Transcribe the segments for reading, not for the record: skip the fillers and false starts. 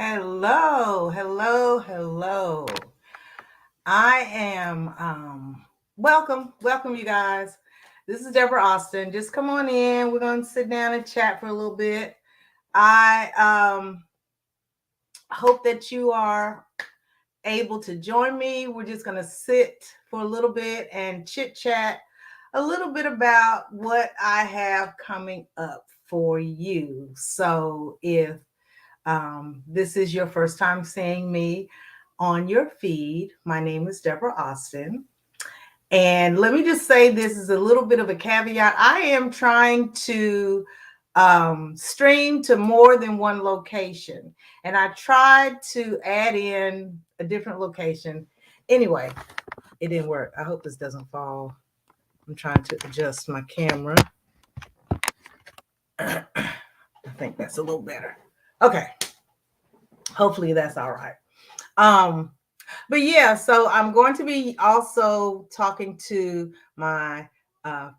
Hello, hello, hello. I am welcome you guys. This is Deborah Austin. Just come on in. We're going to sit down and chat for a little bit. I hope that you are able to join me. We're just going to sit for a little bit and chit chat a little bit about what I have coming up for you. So if this is your first time seeing me on your feed, my name is Deborah Austin. And let me just say this is a little bit of a caveat. I am trying to stream to more than one location. And I tried to add in a different location. Anyway, it didn't work. I hope this doesn't fall. I'm trying to adjust my camera. I think that's a little better. Okay. Hopefully that's all right. Um, but yeah, so I'm going to be also talking to my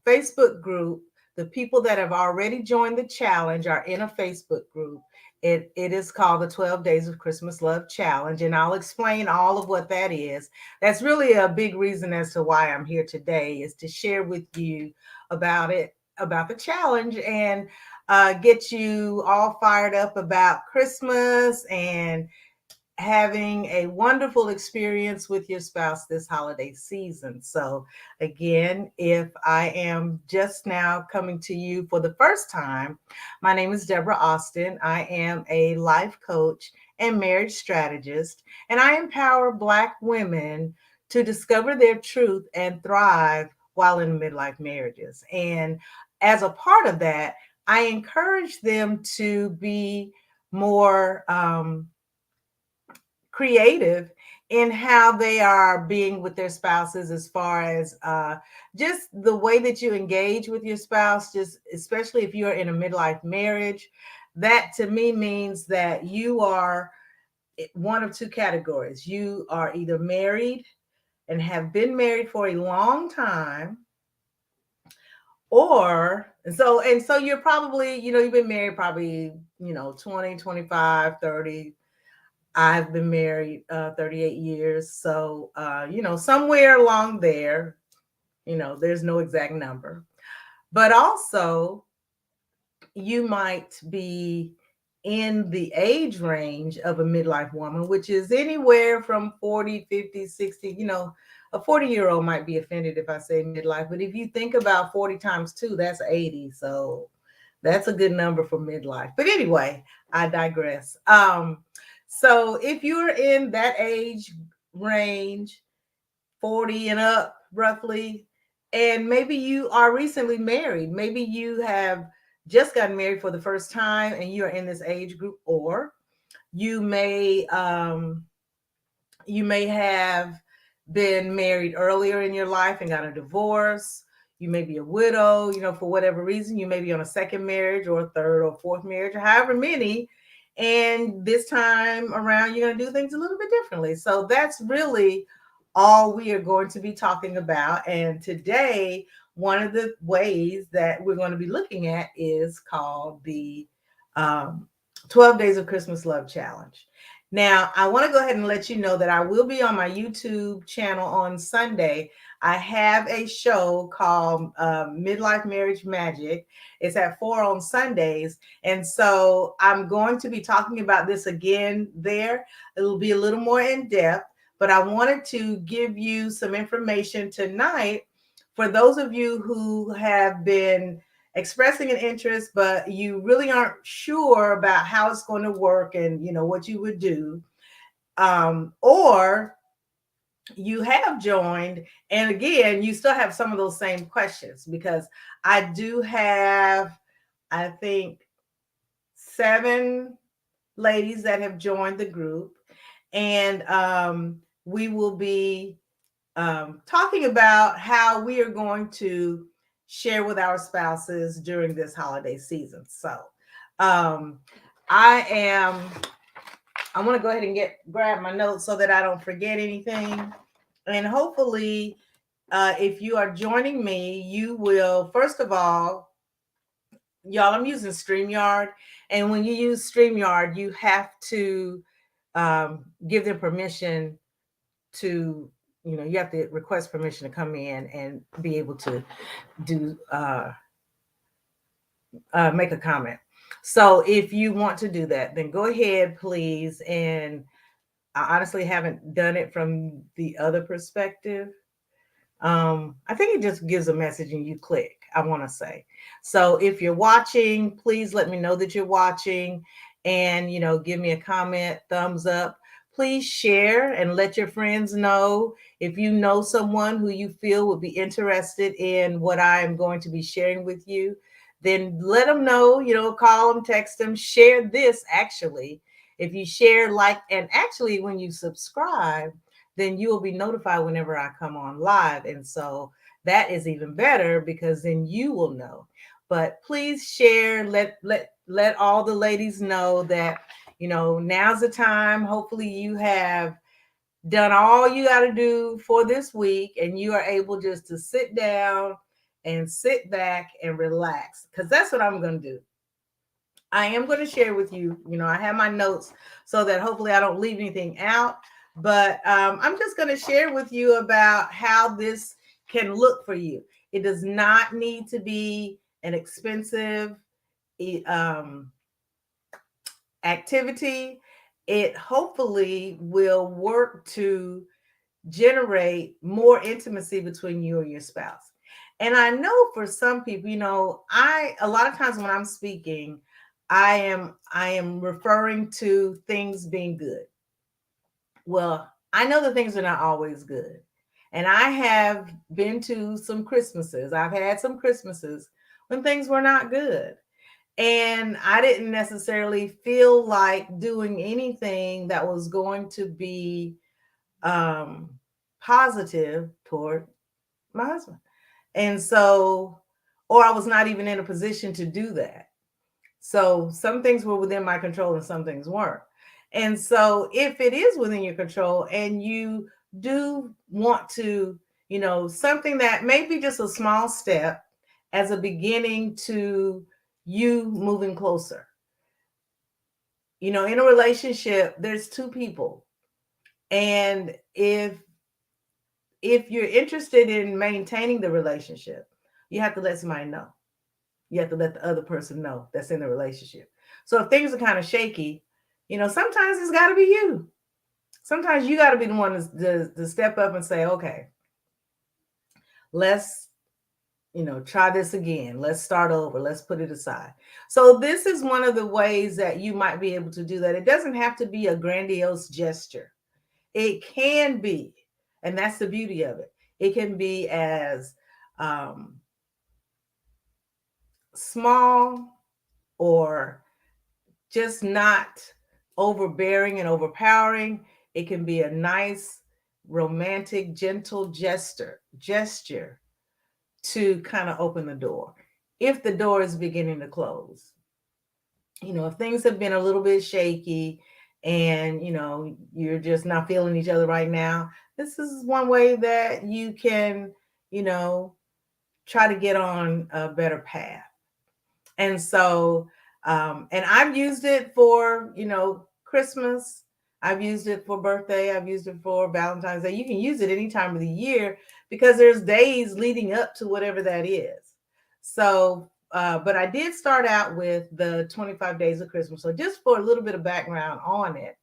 Facebook group. The people that have already joined the challenge are in a Facebook group. It is called the 12 Days of Christmas Love Challenge, and I'll explain all of what that is. That's really a big reason as to why I'm here today, is to share with you about it, about the challenge, and get you all fired up about Christmas and having a wonderful experience with your spouse this holiday season. So, again, if I am just now coming to you for the first time, my name is Deborah Austin. I am a life coach and marriage strategist, and I empower Black women to discover their truth and thrive while in midlife marriages. And as a part of that, I encourage them to be more creative in how they are being with their spouses, as far as just the way that you engage with your spouse, just especially if you're in a midlife marriage. That to me means that you are one of two categories. You are either married and have been married for a long time, or so you're probably, you've been married probably, 20, 25, 30. I've been married 38 years. So, somewhere along there, there's no exact number. But also, you might be in the age range of a midlife woman, which is anywhere from 40, 50, 60. A 40-year-old might be offended if I say midlife. But if you think about 40 times 2, that's 80. So that's a good number for midlife. But anyway, I digress. So if you're in that age range, 40 and up roughly, and maybe you are recently married, maybe you have just gotten married for the first time and you are in this age group, or you may have been married earlier in your life and got a divorce. You may be a widow, for whatever reason. You may be on a second marriage or a third or fourth marriage, or however many. And this time around, you're going to do things a little bit differently. So that's really all we are going to be talking about. And today, one of the ways that we're going to be looking at is called the um, 12 Days of Christmas Love Challenge. Now, I want to go ahead and let you know that I will be on my YouTube channel on Sunday. I have a show called Midlife Marriage Magic. It's at 4 on Sundays. And so I'm going to be talking about this again there. It'll be a little more in depth, but I wanted to give you some information tonight for those of you who have been expressing an interest, but you really aren't sure about how it's going to work and what you would do, or you have joined and again you still have some of those same questions, because I do have, I think, 7 ladies that have joined the group, and we will be talking about how we are going to share with our spouses during this holiday season. So um, I want to go ahead and grab my notes so that I don't forget anything. And hopefully, if you are joining me, you will, first of all, y'all, I'm using StreamYard. And when you use StreamYard, you have to give them permission to, you have to request permission to come in and be able to do make a comment. So if you want to do that, then go ahead, please. And I honestly haven't done it from the other perspective. I think it just gives a message and you click, I want to say. So if you're watching, please let me know that you're watching and, give me a comment, thumbs up. Please share and let your friends know. If you know someone who you feel would be interested in what I am going to be sharing with you, then let them know, call them, text them, share this actually. If you share, like, and actually when you subscribe, then you will be notified whenever I come on live. And so that is even better because then you will know. But please share, let all the ladies know that, now's the time. Hopefully you have done all you got to do for this week and you are able just to sit down and sit back and relax, because that's what I'm going to do. I am going to share with you, I have my notes so that hopefully I don't leave anything out. But I'm just going to share with you about how this can look for you. It does not need to be an expensive activity. It hopefully will work to generate more intimacy between you and your spouse. And I know for some people, a lot of times when I'm speaking, I am referring to things being good. Well, I know that things are not always good. And I have been to some Christmases. I've had some Christmases when things were not good. And I didn't necessarily feel like doing anything that was going to be positive toward my husband. And so, or I was not even in a position to do that. So some things were within my control and some things weren't. And so if it is within your control and you do want to, something that may be just a small step as a beginning to you moving closer. In a relationship, there's two people. And if you're interested in maintaining the relationship, you have to let somebody know. You have to let the other person know that's in the relationship. So if things are kind of shaky, sometimes it's got to be you. Sometimes you got to be the one to step up and say, okay, let's, try this again. Let's start over. Let's put it aside. So this is one of the ways that you might be able to do that. It doesn't have to be a grandiose gesture. It can be, and that's the beauty of it. It can be as small or just not overbearing and overpowering. It can be a nice, romantic, gentle gesture to kind of open the door. If the door is beginning to close, if things have been a little bit shaky and, you're just not feeling each other right now, this is one way that you can, try to get on a better path. And so, and I've used it for, Christmas. I've used it for birthday. I've used it for Valentine's Day. You can use it any time of the year because there's days leading up to whatever that is. So, but I did start out with the 25 days of Christmas. So just for a little bit of background on it,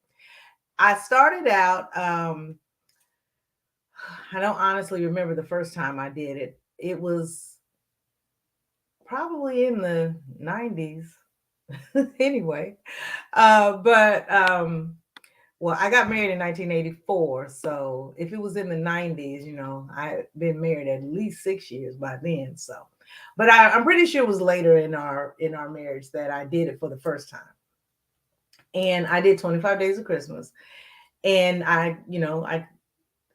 I started out, I don't honestly remember the first time I did it. It was probably in the 90s. Anyway, well, I got married in 1984. So if it was in the 90s, I'd been married at least 6 years by then. So, but I'm pretty sure it was later in our marriage that I did it for the first time. And I did 25 days of Christmas. And I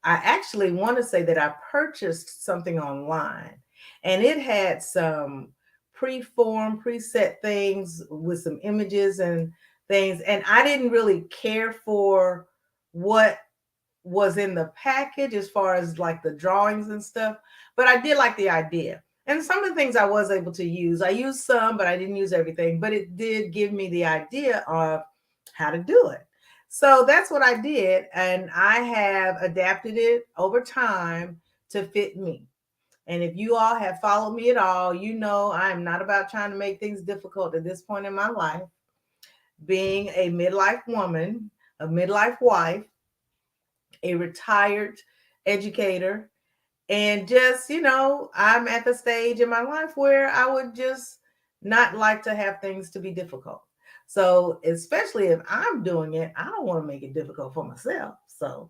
actually want to say that I purchased something online and it had some preset things with some images and things. And I didn't really care for what was in the package as far as like the drawings and stuff, but I did like the idea. And some of the things I was able to use, I used some, but I didn't use everything, but it did give me the idea of how to do it. So that's what I did. And I have adapted it over time to fit me. And if you all have followed me at all, you know I am not about trying to make things difficult at this point in my life. Being a midlife woman, a midlife wife, a retired educator, and just, I'm at the stage in my life where I would just not like to have things to be difficult. So, especially if I'm doing it, I don't want to make it difficult for myself. So,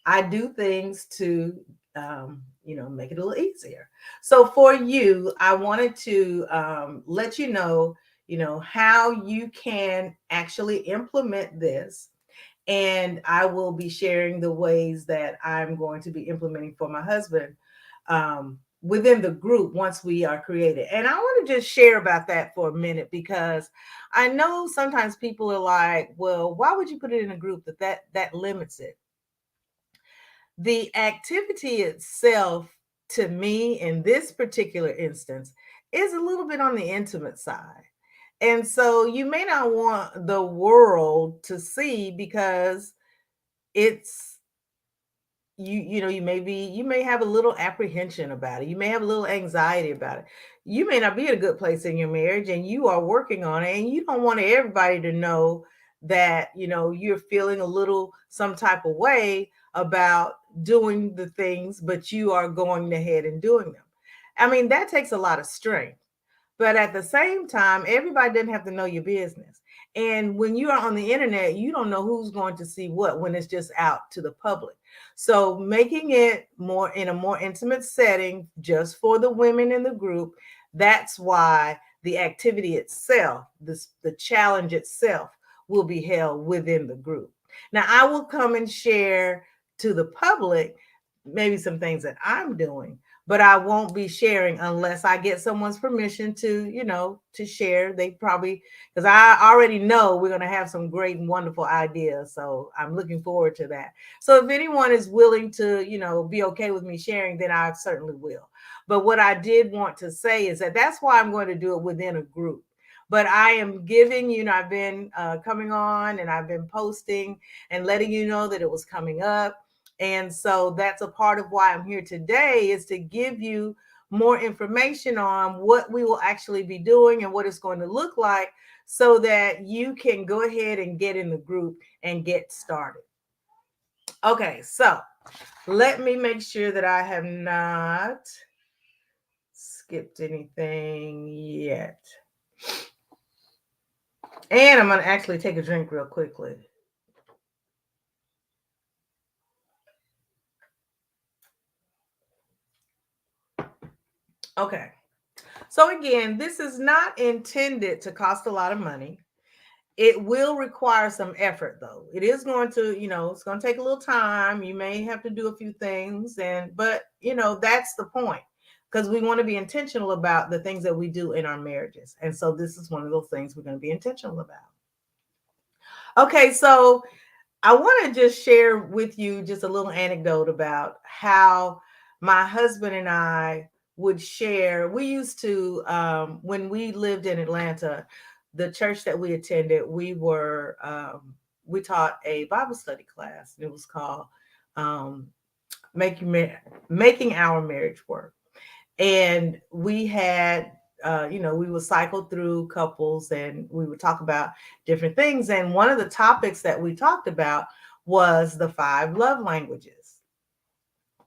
I do things to, make it a little easier. So, for you, I wanted to let how you can actually implement this, and I will be sharing the ways that I'm going to be implementing for my husband within the group once we are created. And I want to just share about that for a minute, because I know sometimes people are like, well, why would you put it in a group that limits it? The activity itself, to me, in this particular instance, is a little bit on the intimate side. And so you may not want the world to see, because it's you may have a little apprehension about it. You may have a little anxiety about it. You may not be in a good place in your marriage, and you are working on it, and you don't want everybody to know that you're feeling a little some type of way about doing the things, but you are going ahead and doing them. I mean, that takes a lot of strength. But at the same time, everybody doesn't have to know your business. And when you are on the internet, you don't know who's going to see what when it's just out to the public. So making it more in a more intimate setting just for the women in the group, that's why the activity itself, the challenge itself, will be held within the group. Now I will come and share to the public maybe some things that I'm doing, but I won't be sharing unless I get someone's permission to share. They probably, because I already know we're going to have some great and wonderful ideas. So I'm looking forward to that. So if anyone is willing to, be okay with me sharing, then I certainly will. But what I did want to say is that that's why I'm going to do it within a group. But I am giving, I've been coming on, and I've been posting and letting you know that it was coming up. And so that's a part of why I'm here today, is to give you more information on what we will actually be doing and what it's going to look like, so that you can go ahead and get in the group and get started. Okay, so let me make sure that I have not skipped anything yet. And I'm going to actually take a drink real quickly. Okay. So again, this is not intended to cost a lot of money. It will require some effort, though. It is going to, it's going to take a little time. You may have to do a few things, but that's the point, because we want to be intentional about the things that we do in our marriages. And so this is one of those things we're going to be intentional about. Okay, so I want to just share with you just a little anecdote about how my husband and I would share. We used to, when we lived in Atlanta, the church that we attended, we taught a Bible study class. And it was called Making Our Marriage Work. And we had we would cycle through couples, and we would talk about different things. And one of the topics that we talked about was the 5 love languages.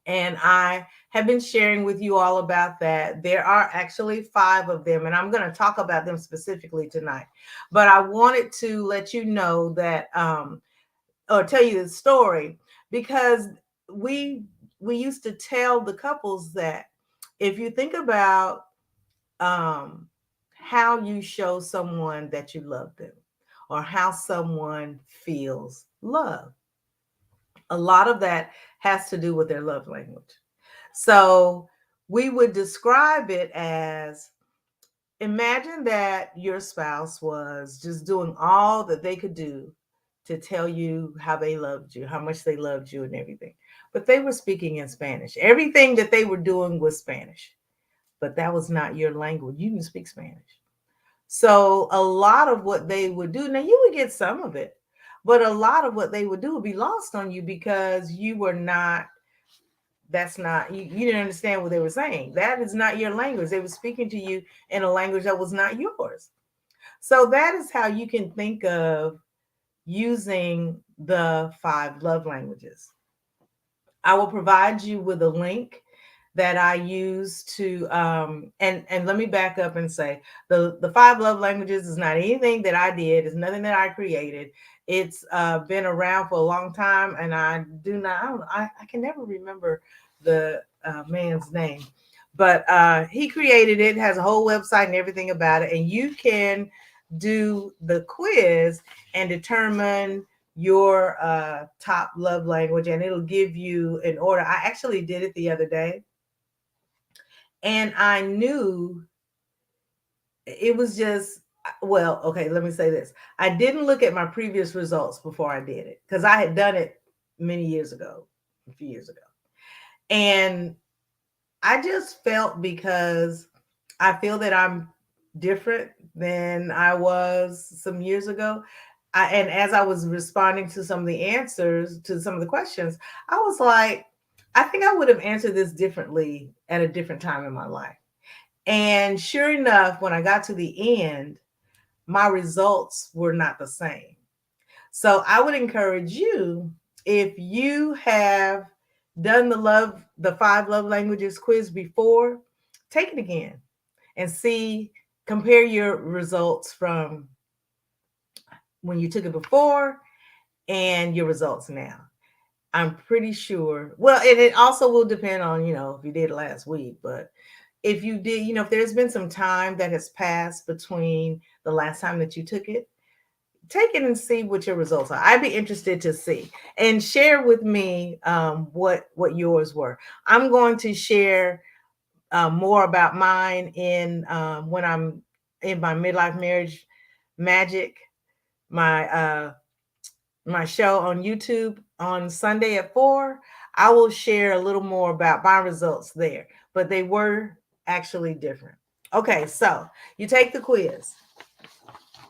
And I have been sharing with you all about that. There are actually 5 of them, and I'm going to talk about them specifically tonight. But I wanted to let you know that, or tell you the story, because we used to tell the couples that if you think about how you show someone that you love them, or how someone feels love, a lot of that has to do with their love language. So we would describe it as, imagine that your spouse was just doing all that they could do to tell you how they loved you, how much they loved you, and everything. But they were speaking in Spanish. Everything that they were doing was Spanish, but that was not your language. You didn't speak Spanish. So a lot of what they would do, now you would get some of it, But a lot of what they would do would be lost on you because you were not, that's not, you didn't understand what they were saying. That is not your language. They were speaking to you in a language that was not yours. So that is how you can think of using the 5 love languages. I will provide you with a link that I use to and let me back up and say the 5 love languages is not anything that I did, it's nothing that I created. It's been around for a long time, and I do not, I can never remember the man's name, but he created it, has a whole website and everything about it, and you can do the quiz and determine your top love language, and it'll give you an order. I actually did it the other day, and I knew it was just, well, okay, let me say this. I didn't look at my previous results before I did it because I had done it many years ago, a few years ago. And I just felt, because I feel that I'm different than I was some years ago. And as I was responding to some of the answers to some of the questions, I was like, I think I would have answered this differently at a different time in my life. And sure enough, when I got to the end, my results were not the same. So I would encourage you, if you have done the 5 love languages quiz before, take it again and see, compare your results from when you took it before and your results now. I'm pretty sure. Well, and it also will depend on, if you did it last week, but if you did, if there's been some time that has passed between the last time that you took it, take it and see what your results are. I'd be interested to see, and share with me what yours were. I'm going to share more about mine in when I'm in my midlife marriage magic, my my show on YouTube on Sunday at 4. I will share a little more about my results there, but they were actually different. Okay, so you take the quiz.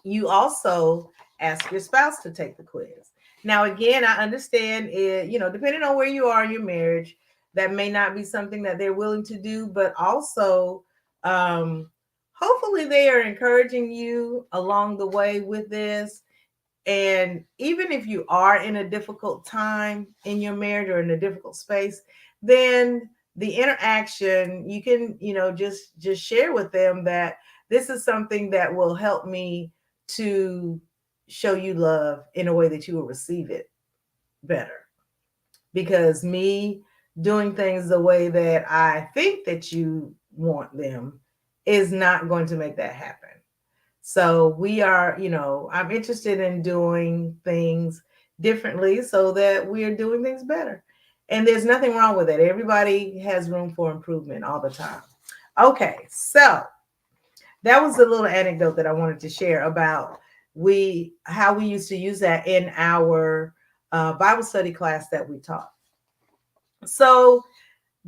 You also ask your spouse to take the quiz. Now, again, I understand it, depending on where you are in your marriage, that may not be something that they're willing to do, but also, hopefully, they are encouraging you along the way with this. And even if you are in a difficult time in your marriage or in a difficult space, then the interaction, you can, just share with them that this is something that will help me to show you love in a way that you will receive it better. Because me doing things the way that I think that you want them is not going to make that happen. So we are, I'm interested in doing things differently so that we are doing things better. And there's nothing wrong with it. Everybody has room for improvement all the time. Okay, so that was a little anecdote that I wanted to share about how we used to use that in our Bible study class that we taught. So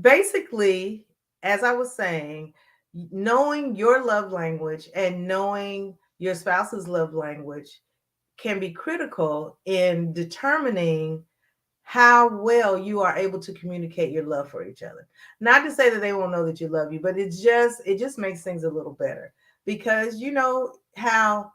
basically, as I was saying, knowing your love language and knowing your spouse's love language can be critical in determining how well you are able to communicate your love for each other. Not to say that they won't know that you love you, but it just makes things a little better, because you know how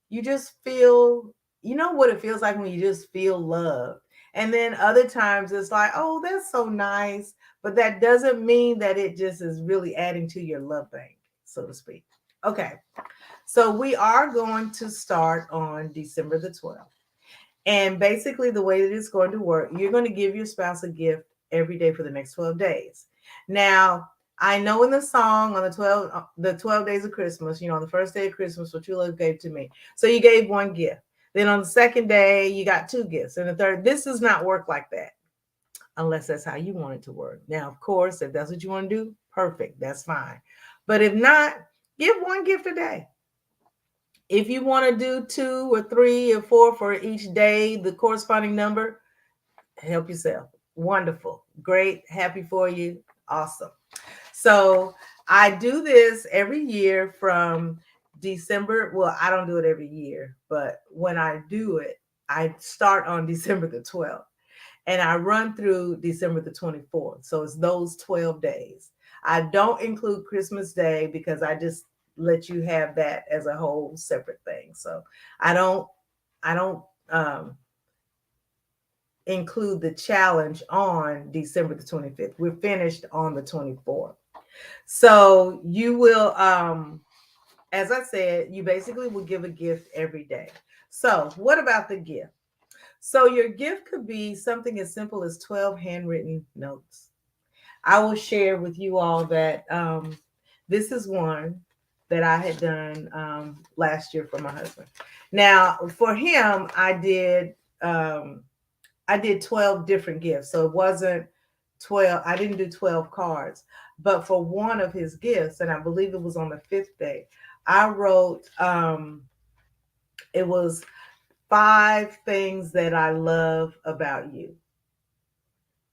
you just feel, you know what it feels like when you just feel love. And then other times it's like, oh, that's so nice. But that doesn't mean that it just is really adding to your love bank, so to speak. Okay. So we are going to start on December the 12th. And basically, the way that it's going to work, you're going to give your spouse a gift every day for the next 12 days. Now, I know in the song on the 12 days of Christmas, on the first day of Christmas, what you love gave to me. So you gave one gift. Then on the second day, you got 2 gifts. And the third, this does not work like that unless that's how you want it to work. Now, of course, if that's what you want to do, perfect. That's fine. But if not, give one gift a day. If you want to do 2 or 3 or 4 for each day, the corresponding number, help yourself. Wonderful. Great. Happy for you. Awesome. So I do this every year from December. Well, I don't do it every year, but when I do it, I start on December the 12th and I run through December the 24th. So it's those 12 days. I don't include Christmas Day because I just let you have that as a whole separate thing. So I don't I don't include the challenge on December the 25th. We're finished on the 24th. So you will as I said, you basically will give a gift every day. So, what about the gift? So, your gift could be something as simple as 12 handwritten notes. I will share with you all that this is one that I had done last year for my husband. Now, for him, I did 12 different gifts. So it wasn't 12, I didn't do 12 cards. But for one of his gifts, and I believe it was on the fifth day, I wrote it was 5 things that I love about you.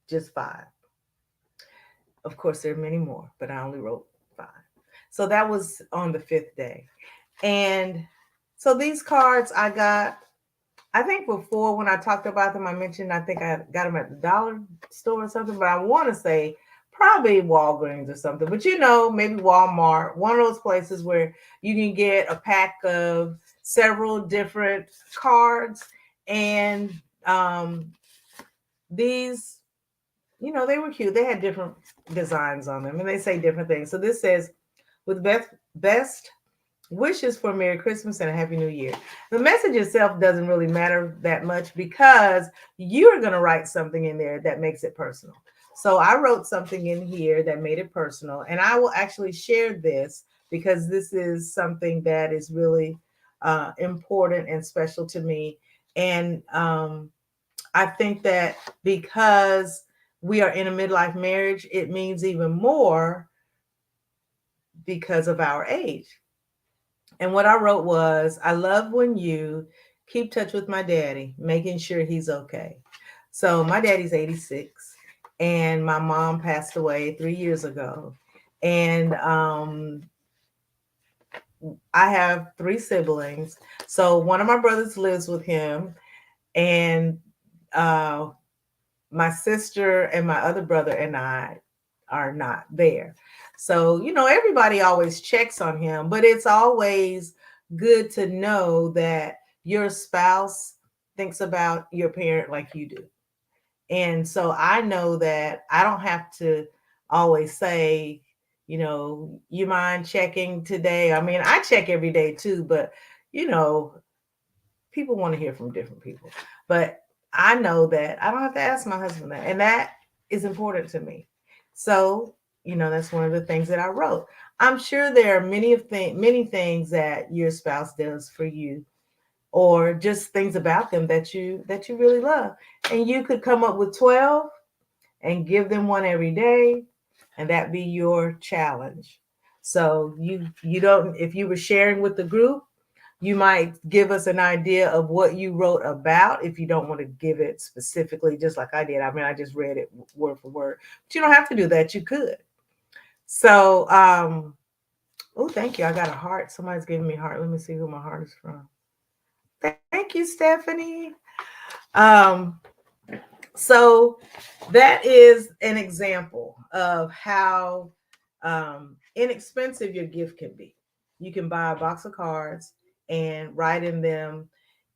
Just 5. Of course, there are many more, but I only wrote 5. So that was on the fifth day. And so these cards I got, I think before when I talked about them, I mentioned I think I got them at the dollar store or something, but I want to say probably Walgreens or something. But maybe Walmart, one of those places where you can get a pack of several different cards. And these, they were cute. They had different designs on them and they say different things. So this says, with best wishes for Merry Christmas and a Happy New Year. The message itself doesn't really matter that much because you're going to write something in there that makes it personal. So I wrote something in here that made it personal, and I will actually share this because this is something that is really important and special to me. And I think that because we are in a midlife marriage, it means even more because of our age. And what I wrote was, I love when you keep touch with my daddy, making sure he's okay. So my daddy's 86 and my mom passed away 3 years ago. And I have 3 siblings. So one of my brothers lives with him, and uh, my sister and my other brother and I are not there. So, everybody always checks on him, but it's always good to know that your spouse thinks about your parent like you do. And so I know that I don't have to always say, you mind checking today? I mean, I check every day too, but, you know, people want to hear from different people. But I know that I don't have to ask my husband that. And that is important to me. So, that's one of the things that I wrote. I'm sure there are many things that your spouse does for you, or just things about them that you really love. And you could come up with 12 and give them one every day, and that be your challenge. So you don't, if you were sharing with the group, you might give us an idea of what you wrote about if you don't want to give it specifically, just like I did. I mean, I just read it word for word, but you don't have to do that. You could. So, oh, thank you. I got a heart. Somebody's giving me a heart. Let me see who my heart is from. Thank you, Stephanie. Um, so that is an example of how inexpensive your gift can be. You can buy a box of cards and write in them.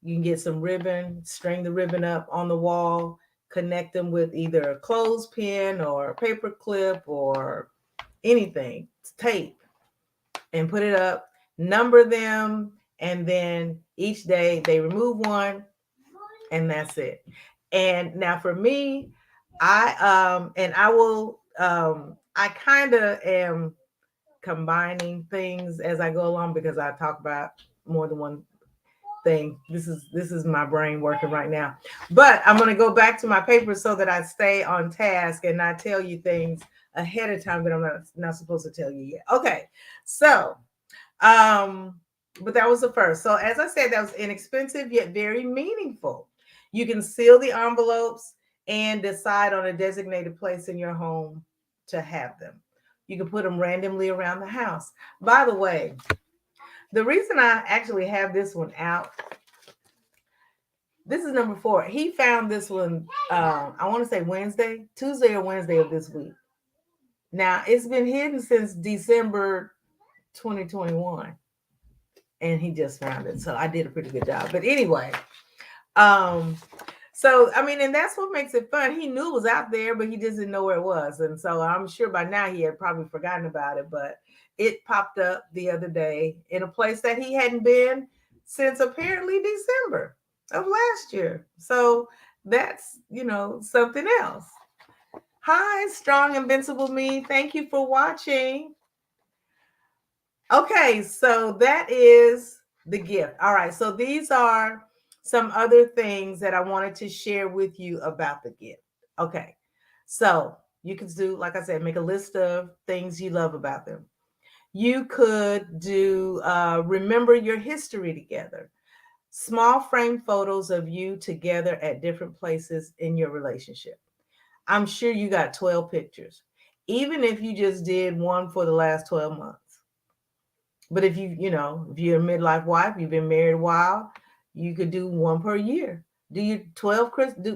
You can get some ribbon, string the ribbon up on the wall, connect them with either a clothespin or a paper clip or anything, tape, and put it up, number them, and then each day they remove one, and that's it. And now for me, I kind of am combining things as I go along because I talk about more than one thing. This is my brain working right now. But I'm going to go back to my paper so that I stay on task and not tell you things ahead of time that I'm not supposed to tell you yet. Okay. So, but that was the first. So as I said, that was inexpensive yet very meaningful. You can seal the envelopes and decide on a designated place in your home to have them. You can put them randomly around the house. By the way, the reason I actually have this one out, This is number 4. He found this one, I want to say Tuesday or Wednesday of this week. Now, it's been hidden since December 2021, and he just found it. So I did a pretty good job. But anyway, um, so I mean, and that's what makes it fun. He knew it was out there, but he just didn't know where it was. And so I'm sure by now he had probably forgotten about it, but it popped up the other day in a place that he hadn't been since apparently December of last year. So that's, something else. Hi, strong invincible me. Thank you for watching. Okay, so that is the gift. All right, so these are some other things that I wanted to share with you about the gift. Okay, so you could do, like I said, make a list of things you love about them. You could do remember your history together, small frame photos of you together at different places in your relationship. I'm sure you got 12 pictures, even if you just did one for the last 12 months. But if you're a midlife wife, you've been married a while, you could do one per year. Do you 12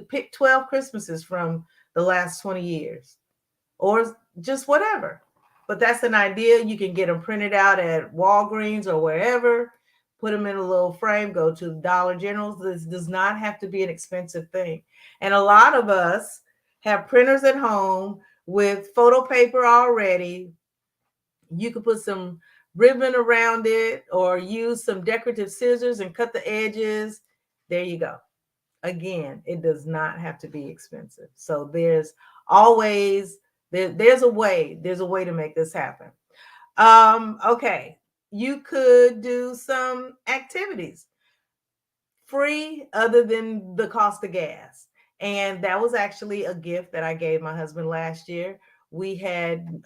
pick 12 Christmases from the last 20 years or just whatever. But that's an idea. You can get them printed out at Walgreens or wherever, put them in a little frame, go to Dollar General. This does not have to be an expensive thing. And a lot of us have printers at home with photo paper already. You could put some ribbon around it or use some decorative scissors and cut the edges. There you go. Again, it does not have to be expensive. So there's always there's a way. There's a way to make this happen. Okay. You could do some activities free other than the cost of gas. And that was actually a gift that I gave my husband last year. We had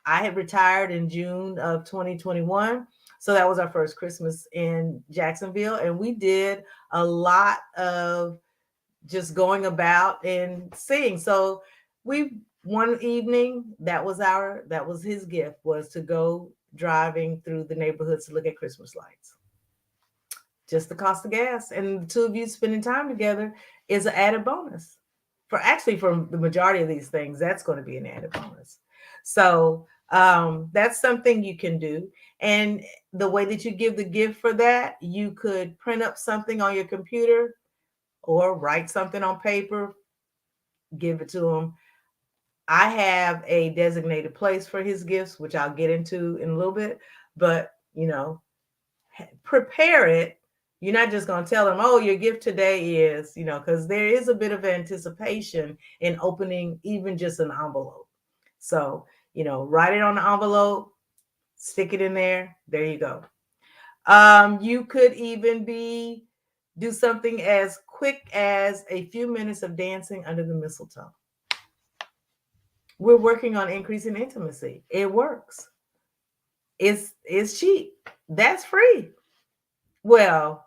I had retired in June of 2021. So that was our first Christmas in Jacksonville. And we did a lot of just going about and seeing. So we one evening, that was his gift, was to go driving through the neighborhoods to look at Christmas lights. Just the cost of gas. And the two of you spending time together is an added bonus. For the majority of these things, that's going to be an added bonus. So that's something you can do. And the way that you give the gift for that, you could print up something on your computer or write something on paper, give it to them. I have a designated place for his gifts, which I'll get into in a little bit, but prepare it. You're not just going to tell them, oh, your gift today is, because there is a bit of anticipation in opening even just an envelope. So, write it on the envelope, stick it in there. There you go. You could even do something as quick as a few minutes of dancing under the mistletoe. We're working on increasing intimacy. It works. It's cheap. That's free. Well,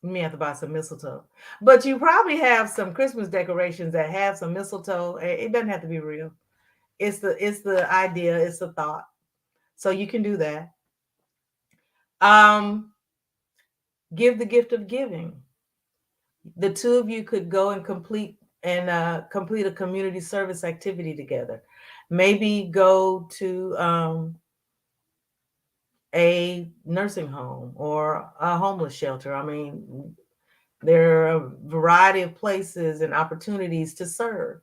you may have to buy some mistletoe, but you probably have some Christmas decorations that have some mistletoe. It doesn't have to be real. It's the idea. It's the thought. So you can do that. Um, give the gift of giving. The two of you could go and complete a community service activity together. Maybe go to a nursing home or a homeless shelter. I mean, there are a variety of places and opportunities to serve,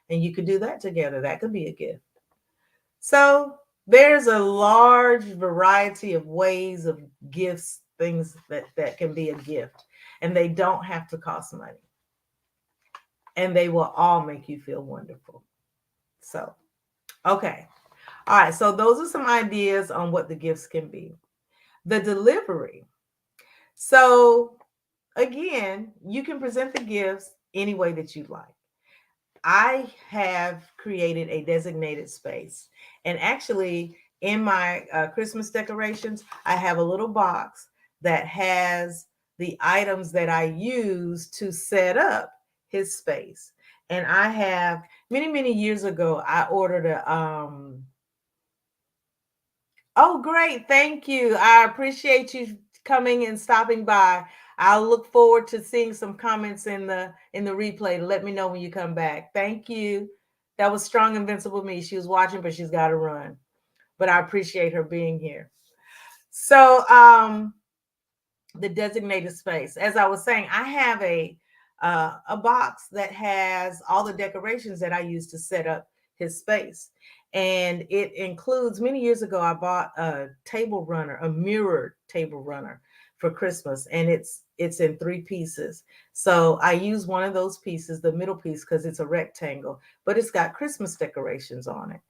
and you could do that together. That could be a gift. So there's a large variety of ways of gifts, things that can be a gift, and they don't have to cost money, and they will all make you feel wonderful. So, okay. All right. So those are some ideas on what the gifts can be. The delivery. So again, you can present the gifts any way that you like. I have created a designated space. And actually, in my Christmas decorations, I have a little box that has the items that I use to set up his space. And I have many, many years ago, I ordered oh, great. Thank you. I appreciate you coming and stopping by. I'll look forward to seeing some comments in the replay to let me know when you come back. Thank you. That was Strong Invincible Me. She was watching, but she's got to run. But I appreciate her being here. So the designated space. As I was saying, I have a box that has all the decorations that I use to set up his space. And it includes, many years ago, I bought a table runner, a mirrored table runner for Christmas, and it's in 3 pieces. So I use one of those pieces, the middle piece, because it's a rectangle, but it's got Christmas decorations on it.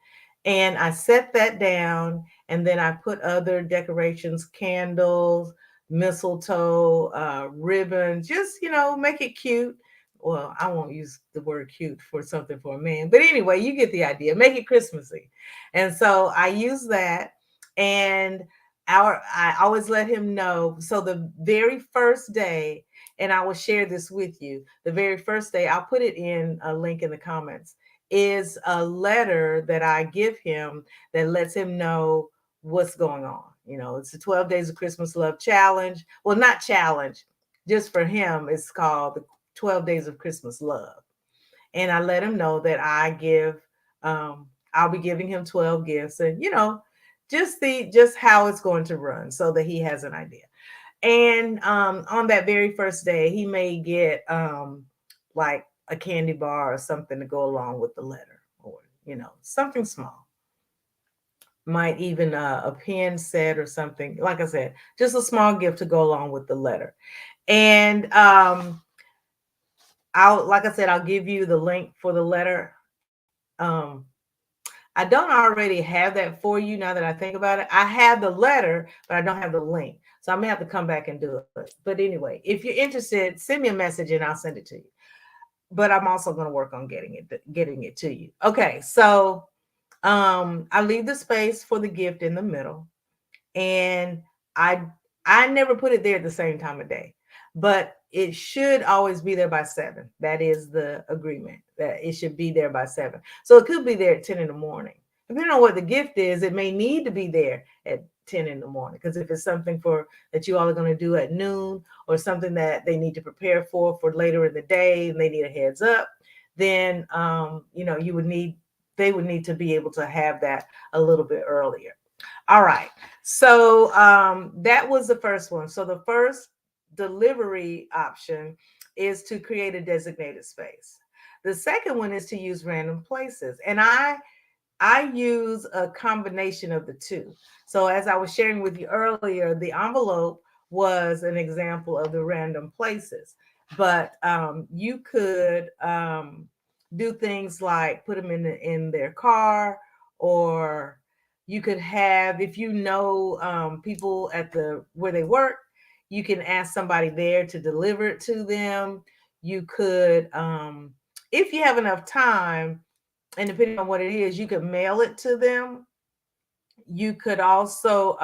And I set that down, and then I put other decorations, candles, mistletoe, ribbon, just, make it cute. Well, I won't use the word cute for something for a man, but anyway, you get the idea. Make it Christmassy. And so I use that, and I always let him know. So the very first day, and I will share this with you, the very first day, I'll put it in a link in the comments, is a letter that I give him that lets him know what's going on. It's the 12 Days of Christmas Love Challenge. Well, not challenge, just for him, it's called the 12 Days of Christmas Love. And I let him know that I'll be giving him 12 gifts, and just how it's going to run, so that he has an idea. And on that very first day, he may get like a candy bar or something to go along with the letter, or something small. Might even a pen set or something. Like I said, just a small gift to go along with the letter. And I'll give you the link for the letter. I don't already have that for you now that I think about it. I have the letter, but I don't have the link. So I may have to come back and do it. But anyway, if you're interested, send me a message and I'll send it to you. But I'm also going to work on getting it to you. Okay, so I leave the space for the gift in the middle, and I never put it there at the same time of day, but it should always be there by 7. That is the agreement, that it should be there by 7. So it could be there at 10 in the morning. Depending on what the gift is, it may need to be there at 10 in the morning. Because if it's something that you all are going to do at noon, or something that they need to prepare for later in the day, and they need a heads up, then they would need to be able to have that a little bit earlier. All right. So that was the first one. So the first delivery option is to create a designated space. The second one is to use random places. And I use a combination of the two. So as I was sharing with you earlier, the envelope was an example of the random places. But you could do things like put them in their car, or you could have, if people at where they work, you can ask somebody there to deliver it to them. You could, if you have enough time, and depending on what it is, you could mail it to them. You could also,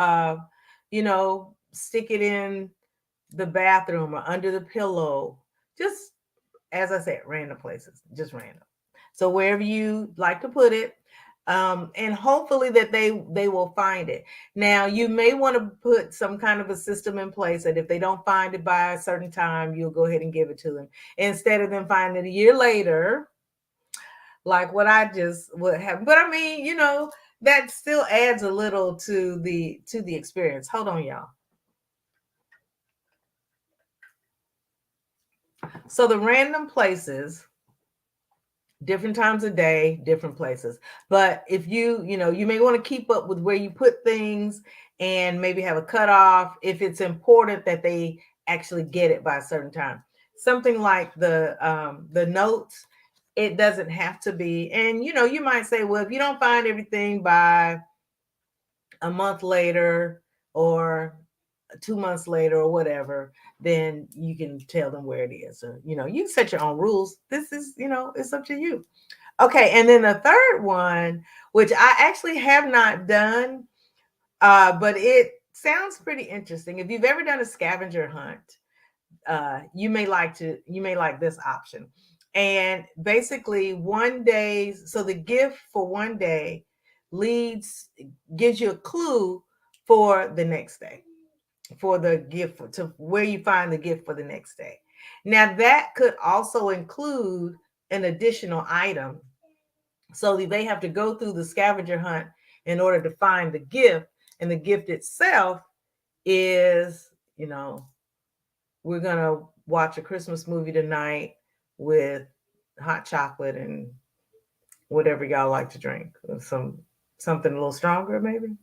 stick it in the bathroom or under the pillow. Just, as I said, random places, just random. So wherever you like to put it, and hopefully that they will find it. Now, you may want to put some kind of a system in place that if they don't find it by a certain time, you'll go ahead and give it to them, instead of them finding it a year later, like what happened. But I mean, that still adds a little to the experience. Hold on, y'all. So the random places, different times of day, different places. But if you may want to keep up with where you put things, and maybe have a cutoff if it's important that they actually get it by a certain time. Something like the notes, it doesn't have to be. And you might say, well, if you don't find everything by a month later, or 2 months later, or whatever, then you can tell them where it is. Or, you set your own rules. This is, it's up to you. Okay. And then the third one, which I actually have not done, but it sounds pretty interesting. If you've ever done a scavenger hunt, you may like this option. And basically, one day, so the gift for one day gives you a clue for the next day. for the gift, to where you find the gift for the next day. Now, that could also include an additional item. So they have to go through the scavenger hunt in order to find the gift. And the gift itself is, we're going to watch a Christmas movie tonight with hot chocolate and whatever y'all like to drink. Something a little stronger, maybe.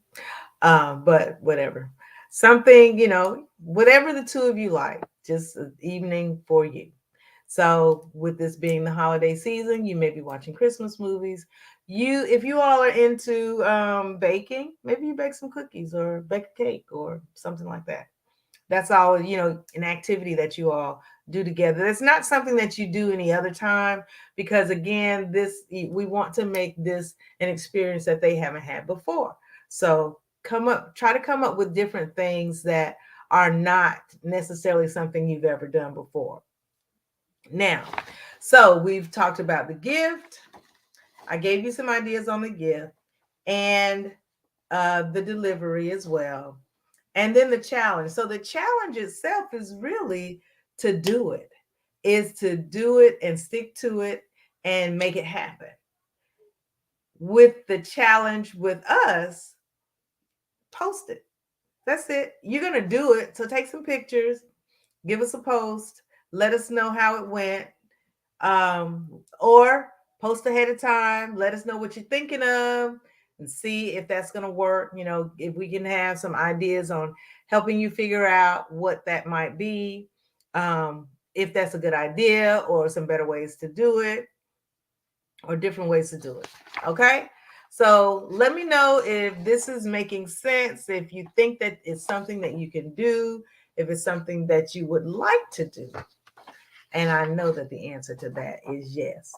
But whatever. Something, whatever the two of you like, just an evening for you. So with this being the holiday season, you may be watching Christmas movies. If you all are into baking, maybe you bake some cookies or bake a cake or something like that. That's all, an activity that you all do together. It's not something that you do any other time, because again, we want to make this an experience that they haven't had before. So try to come up with different things that are not necessarily something you've ever done before. Now, so we've talked about the gift. I gave you some ideas on the gift and the delivery as well. And then the challenge. So the challenge itself is really to do it, and stick to it and make it happen. With the challenge with us, post it. That's it. You're going to do it. So take some pictures, give us a post, let us know how it went. Or post ahead of time, let us know what you're thinking of and see if that's going to work. If we can have some ideas on helping you figure out what that might be, if that's a good idea or some better ways to do it or different ways to do it. Okay. So let me know if this is making sense, if you think that it's something that you can do, if it's something that you would like to do. And I know that the answer to that is yes.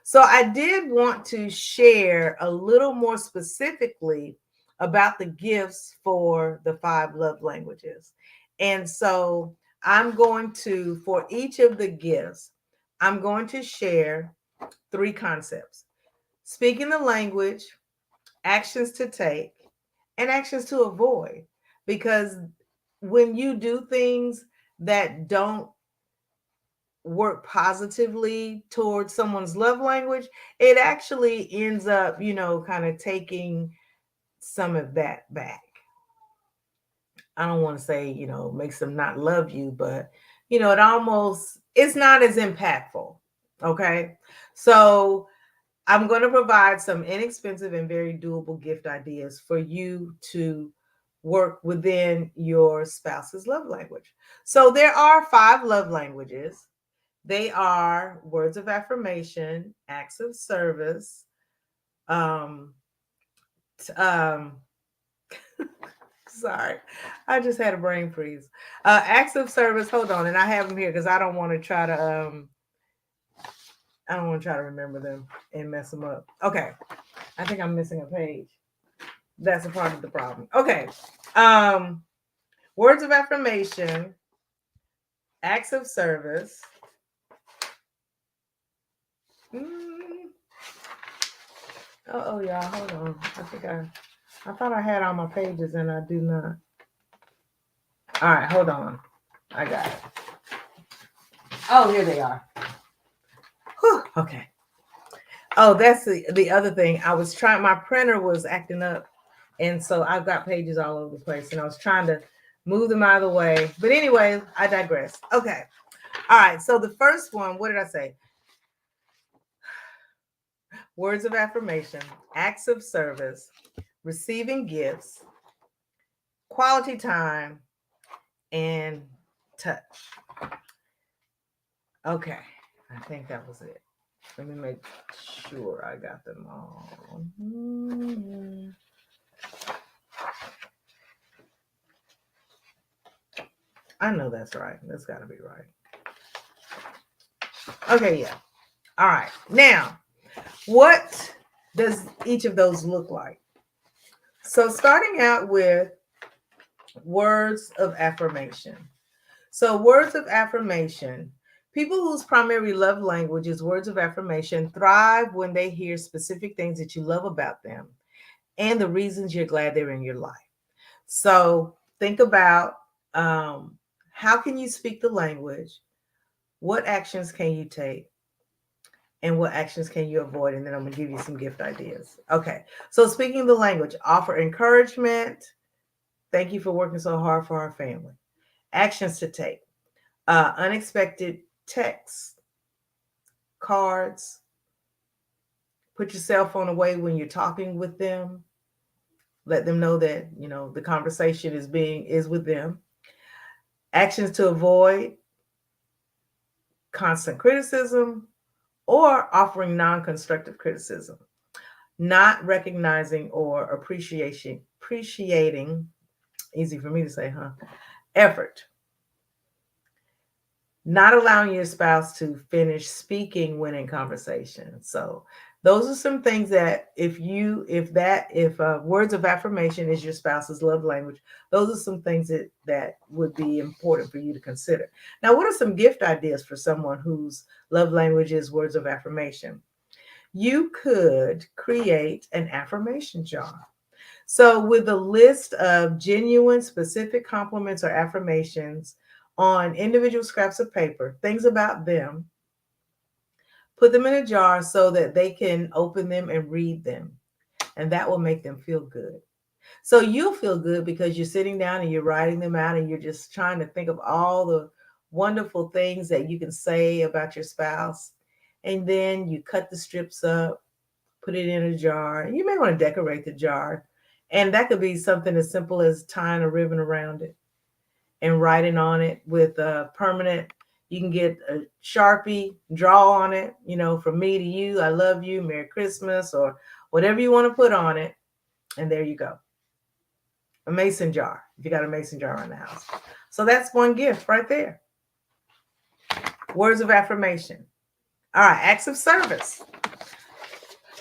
So I did want to share a little more specifically about the gifts for the 5 love languages. And so I'm going to, for each of the gifts, I'm going to share 3 concepts: speaking the language, actions to take, and actions to avoid. Because when you do things that don't work positively towards someone's love language, it actually ends up, kind of taking some of that back. I don't want to say, makes them not love you, but, it's not as impactful. Okay. So I'm going to provide some inexpensive and very doable gift ideas for you to work within your spouse's love language. So there are 5 love languages. They are words of affirmation, acts of service, um, sorry, I just had a brain freeze. Acts of service, hold on, and I have them here because I don't want to try to remember them and mess them up. Okay, I think I'm missing a page. That's a part of the problem. Okay, words of affirmation, acts of service. Oh, y'all, hold on. I thought I had all my pages and I do not. All right, hold on. I got it. Oh, here they are. Whew, okay. Oh, that's the other thing. I was trying, my printer was acting up. And so I've got pages all over the place and I was trying to move them out of the way. But anyway, I digress. Okay. All right. So the first one, what did I say? Words of affirmation, acts of service, receiving gifts, quality time, and touch. Okay. I think that was it. Let me make sure I got them all. I know that's right. That's got to be right. Okay, yeah. All right. Now, what does each of those look like? So starting out with words of affirmation. So words of affirmation, people whose primary love language is words of affirmation thrive when they hear specific things that you love about them and the reasons you're glad they're in your life. So think about How can you speak the language? What actions can you take? And what actions can you avoid? And then I'm going to give you some gift ideas. Okay. So, speaking the language, offer encouragement. Thank you for working so hard for our family. Actions to take: unexpected texts, cards, put your cell phone away when you're talking with them. Let them know that, the conversation is with them. Actions to avoid: constant criticism or offering non-constructive criticism. Not recognizing or appreciating, easy for me to say, huh? Effort. Not allowing your spouse to finish speaking when in conversation. So those are some things that if words of affirmation is your spouse's love language, those are some things that would be important for you to consider. Now, what are some gift ideas for someone whose love language is words of affirmation? You could create an affirmation jar. So, with a list of genuine, specific compliments or affirmations on individual scraps of paper, things about them, put them in a jar so that they can open them and read them. And that will make them feel good. So, you'll feel good because you're sitting down and you're writing them out and you're just trying to think of all the wonderful things that you can say about your spouse. And then you cut the strips up, put it in a jar. You may want to decorate the jar. And that could be something as simple as tying a ribbon around it and writing on it with a permanent. You can get a Sharpie, draw on it, from me to you, I love you, Merry Christmas, or whatever you want to put on it. And there you go. A mason jar, if you got a mason jar around the house. So that's one gift right there. Words of affirmation. All right, acts of service.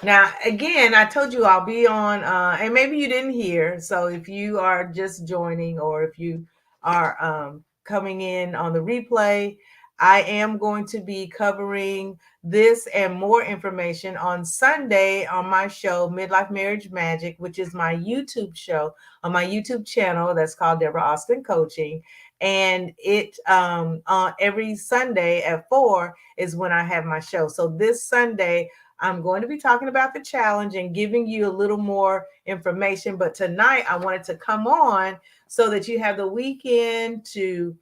Now, again, I told you I'll be on, and maybe you didn't hear. So if you are just joining or if you are coming in on the replay, I am going to be covering this and more information on Sunday on my show, Midlife Marriage Magic, which is my YouTube show on my YouTube channel that's called Deborah Austin Coaching. And it every Sunday at 4 is when I have my show. So this Sunday, I'm going to be talking about the challenge and giving you a little more information. But tonight, I wanted to come on so that you have the weekend to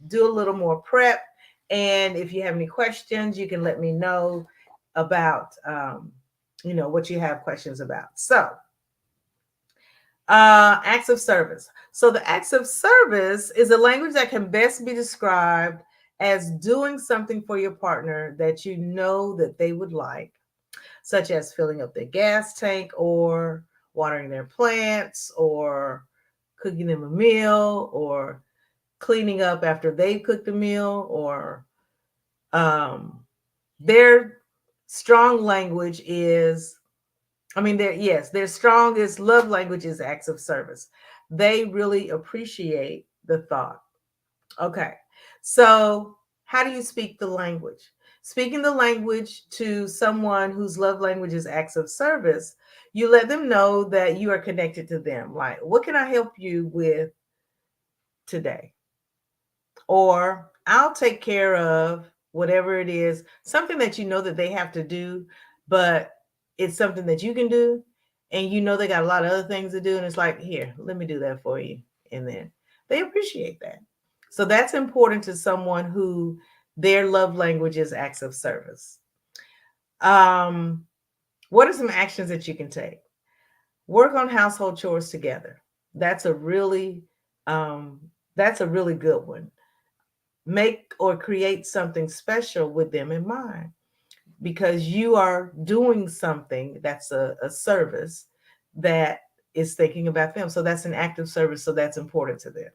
do a little more prep. And if you have any questions, you can let me know about, what you have questions about. So, acts of service. So the acts of service is a language that can best be described as doing something for your partner that you know that they would like, such as filling up their gas tank or watering their plants or cooking them a meal or cleaning up after they've cooked a meal, or their strong language is, their strongest love language is acts of service. They really appreciate the thought. Okay. So, how do you speak the language? Speaking the language to someone whose love language is acts of service, you let them know that you are connected to them. Like, what can I help you with today? Or I'll take care of whatever it is, something that you know that they have to do, but it's something that you can do. And they got a lot of other things to do. And it's like, here, let me do that for you. And then they appreciate that. So that's important to someone who their love language is acts of service. What are some actions that you can take? Work on household chores together. That's a really good one. Make or create something special with them in mind, because you are doing something that's a service that is thinking about them. So that's an act of service. So that's important to them.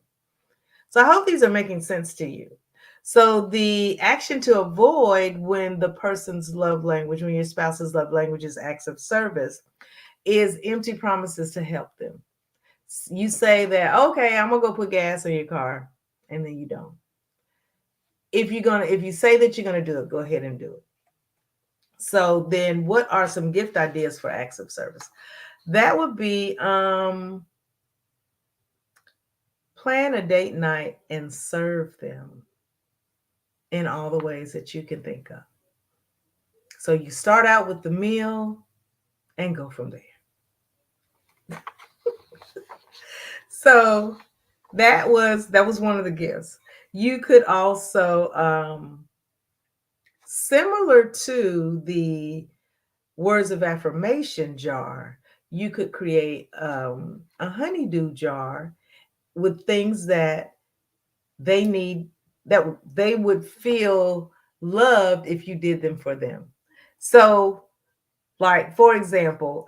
So I hope these are making sense to you. So the action to avoid when when your spouse's love language is acts of service, is empty promises to help them. You say that, okay, I'm gonna go put gas in your car, and then you don't. If you say that you're gonna do it, go ahead and do it. So then what are some gift ideas for acts of service? That would be Plan a date night and serve them in all the ways that you can think of. So you start out with the meal and go from there. So that was one of the gifts. You could also similar to the words of affirmation jar, you could create a honeydew jar with things that they need, that they would feel loved if you did them for them. So, like for example,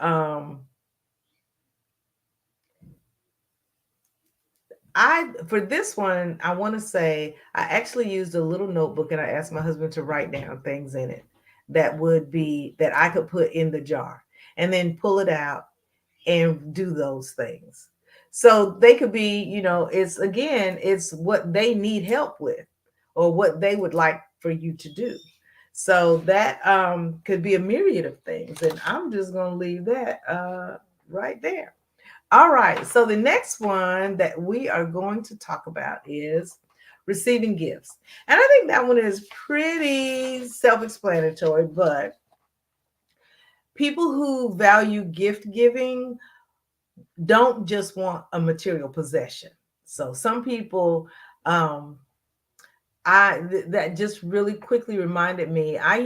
I for this one, I want to say I actually used a little notebook and I asked my husband to write down things in it that would be that I could put in the jar and then pull it out and do those things. So they could be, it's again, it's what they need help with or what they would like for you to do. So that could be a myriad of things. And I'm just going to leave that right there. All right. So the next one that we are going to talk about is receiving gifts. And I think that one is pretty self explanatory, but people who value gift giving don't just want a material possession. So some people, um, that just really quickly reminded me. I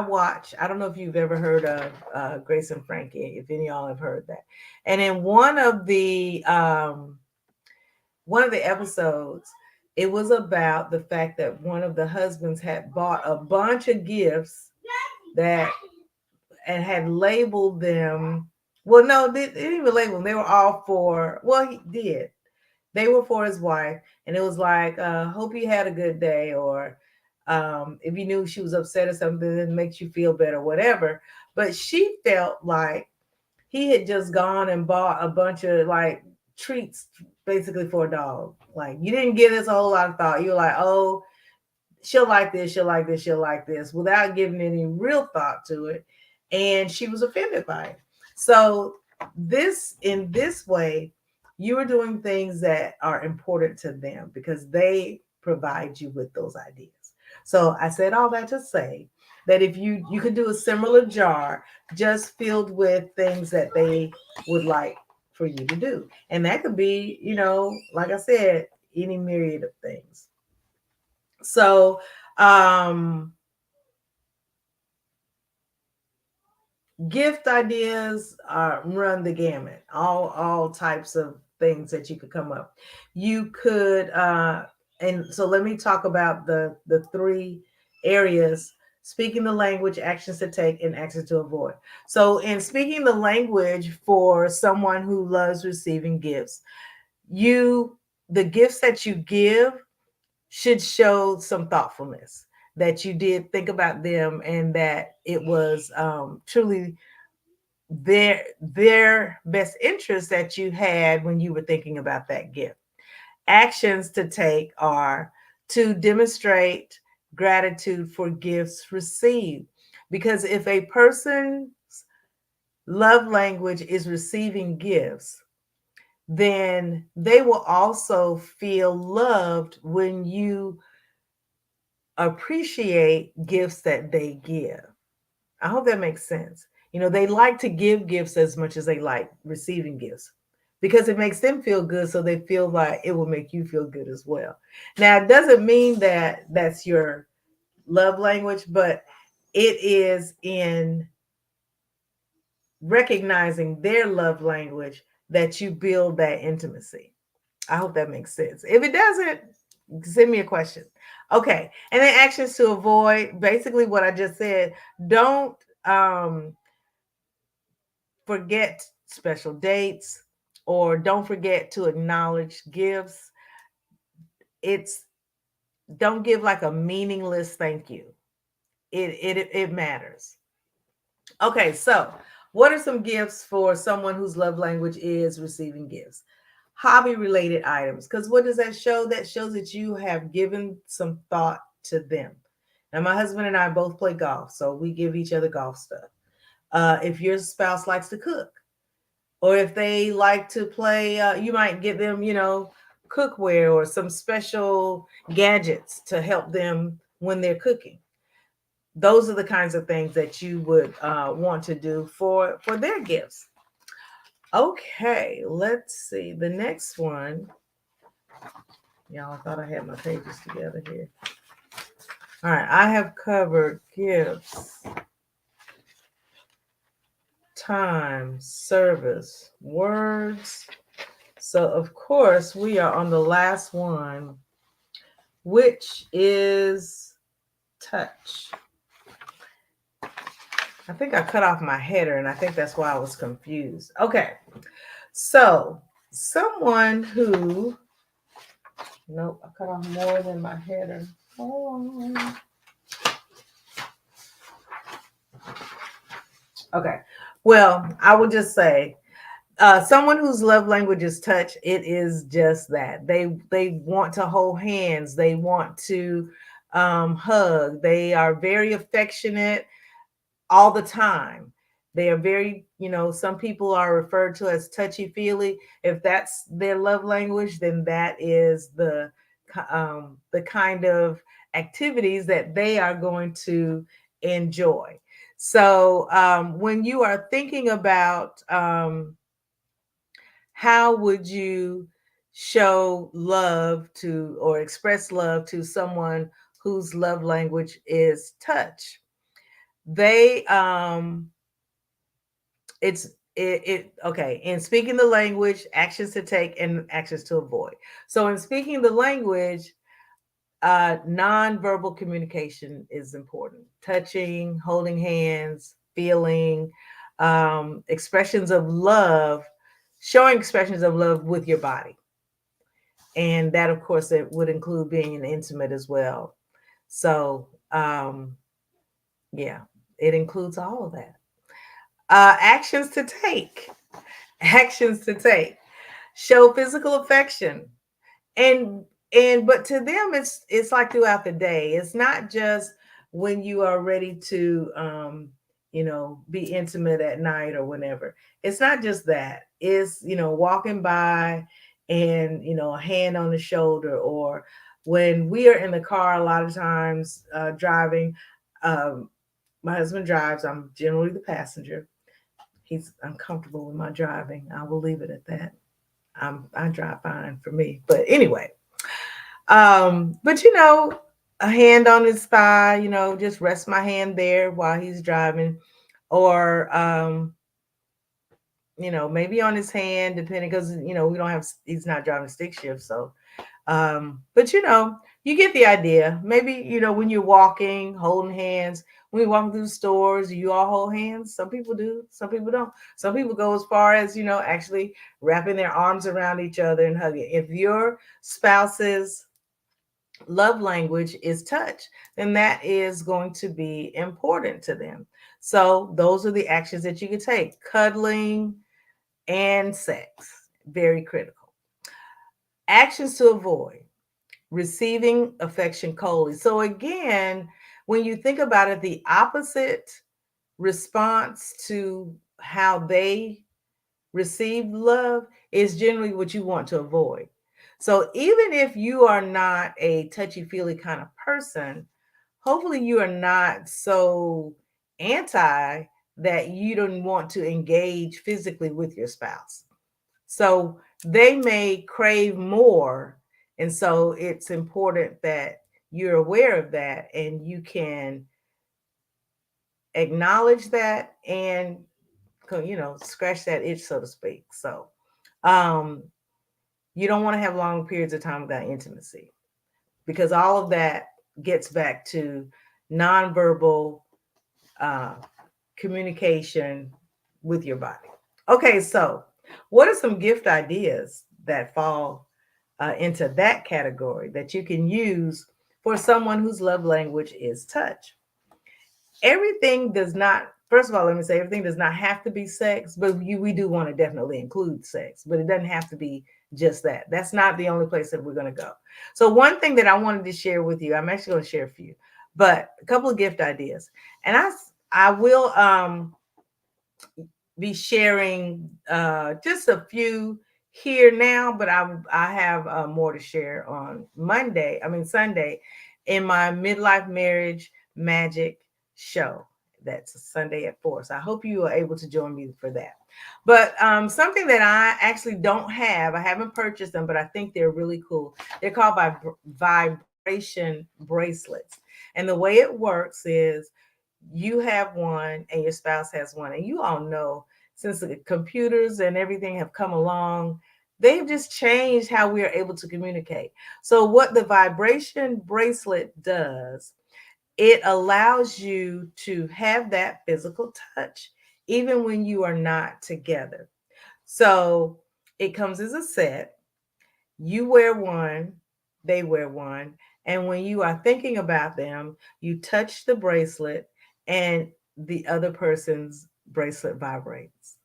watch. I don't know if you've ever heard of Grace and Frankie. If any of y'all have heard that, and in one of the episodes, it was about the fact that one of the husbands had bought a bunch of gifts that and had labeled them. Well, no, they didn't even label them. They were all for. Well, he did. They were for his wife, and it was like, "Hope you had a good day," or if you knew she was upset or something, it makes you feel better, whatever. But she felt like he had just gone and bought a bunch of like treats, basically for a dog. Like you didn't give this a whole lot of thought. You were like, "Oh, she'll like this, she'll like this, she'll like this," without giving any real thought to it. And she was offended by it. So in this way, you are doing things that are important to them because they provide you with those ideas. So I said all that to say that if you could do a similar jar just filled with things that they would like for you to do. And that could be, like I said, any myriad of things. So, um, gift ideas run the gamut. All types of things that you could come up. You could, and so let me talk about the three areas: speaking the language, actions to take, and actions to avoid. So, in speaking the language for someone who loves receiving gifts, you the gifts that you give should show some thoughtfulness, that you did think about them and that it was truly their best interest that you had when you were thinking about that gift. Actions to take are to demonstrate gratitude for gifts received, because if a person's love language is receiving gifts, then they will also feel loved when you appreciate gifts that they give. I hope that makes sense. They like to give gifts as much as they like receiving gifts because it makes them feel good. So they feel like it will make you feel good as well. Now, it doesn't mean that that's your love language, but it is in recognizing their love language that you build that intimacy. I hope that makes sense. If it doesn't, send me a question. Okay. And then actions to avoid, basically what I just said. Don't forget special dates, or don't forget to acknowledge gifts. It's Don't give like a meaningless thank you. It matters. Okay, so what are some gifts for someone whose love language is receiving gifts? Hobby related items. Because what does that show? That shows that you have given some thought to them. Now, my husband and I both play golf, so we give each other golf stuff. If your spouse likes to cook, or if they like to play, you might get them, cookware or some special gadgets to help them when they're cooking. Those are the kinds of things that you would want to do for their gifts. Okay, let's see the next one. Y'all, I thought I had my pages together here. All right, I have covered gifts, time, service, words. So, of course, we are on the last one, which is touch. I think I cut off my header, and I think that's why I was confused. Okay, so someone who, nope, I cut off more than my header. Hold on. Okay, well, I would just say someone whose love language is touch, it is just that they want to hold hands, they want to hug, they are very affectionate all the time. They are very, some people are referred to as touchy feely. If that's their love language, then that is the kind of activities that they are going to enjoy. So when you are thinking about how would you show love to or express love to someone whose love language is touch, they it okay, in speaking the language, actions to take and actions to avoid. So in speaking the language, non-verbal communication is important. Touching, holding hands, feeling, expressions of love, showing expressions of love with your body. And that, of course, it would include being an intimate as well. So, yeah, it includes all of that. Actions to take. Actions to take. Show physical affection. And but to them it's like throughout the day. It's not just when you are ready to be intimate at night or whenever. It's not just that. It's walking by and a hand on the shoulder, or when we are in the car a lot of times driving. um, my husband drives. I'm generally the passenger. He's uncomfortable with my driving. I will leave it at that. I drive fine for me. But anyway, but a hand on his thigh, just rest my hand there while he's driving, or maybe on his hand, depending, because we don't have he's not driving stick shift, so but you get the idea. Maybe when you're walking, holding hands. When you're walking through stores, you all hold hands. Some people do, some people don't. Some people go as far as actually wrapping their arms around each other and hugging. If your spouse's love language is touch, then that is going to be important to them. So those are the actions that you can take. Cuddling and sex, very critical. Actions to avoid: receiving affection coldly. So again, when you think about it, the opposite response to how they receive love is generally what you want to avoid. So even if you are not a touchy feely kind of person, hopefully you are not so anti that you don't want to engage physically with your spouse. So they may crave more. And so it's important that you're aware of that and you can acknowledge that and scratch that itch, so to speak. So um you don't want to have long periods of time without intimacy, because all of that gets back to nonverbal uh, communication with your body. Okay, so what are some gift ideas that fall into that category that you can use for someone whose love language is touch? Everything does not, first of all, let me say, everything does not have to be sex, but we do want to definitely include sex, but it doesn't have to be just that. That's not the only place that we're going to go. So one thing that I wanted to share with you, I'm actually going to share a few, but a couple of gift ideas. And I will be sharing just a few here now, but I have more to share on Sunday, in my midlife marriage magic show. That's Sunday at 4. So I hope you are able to join me for that. But something that I actually don't have, I haven't purchased them, but I think they're really cool. They're called vibration bracelets. And the way it works is you have one and your spouse has one. And you all know, since the computers and everything have come along, they've just changed how we are able to communicate. So, what the vibration bracelet does, it allows you to have that physical touch even when you are not together. So, it comes as a set. You wear one, they wear one. And when you are thinking about them, you touch the bracelet and the other person's bracelet vibrates.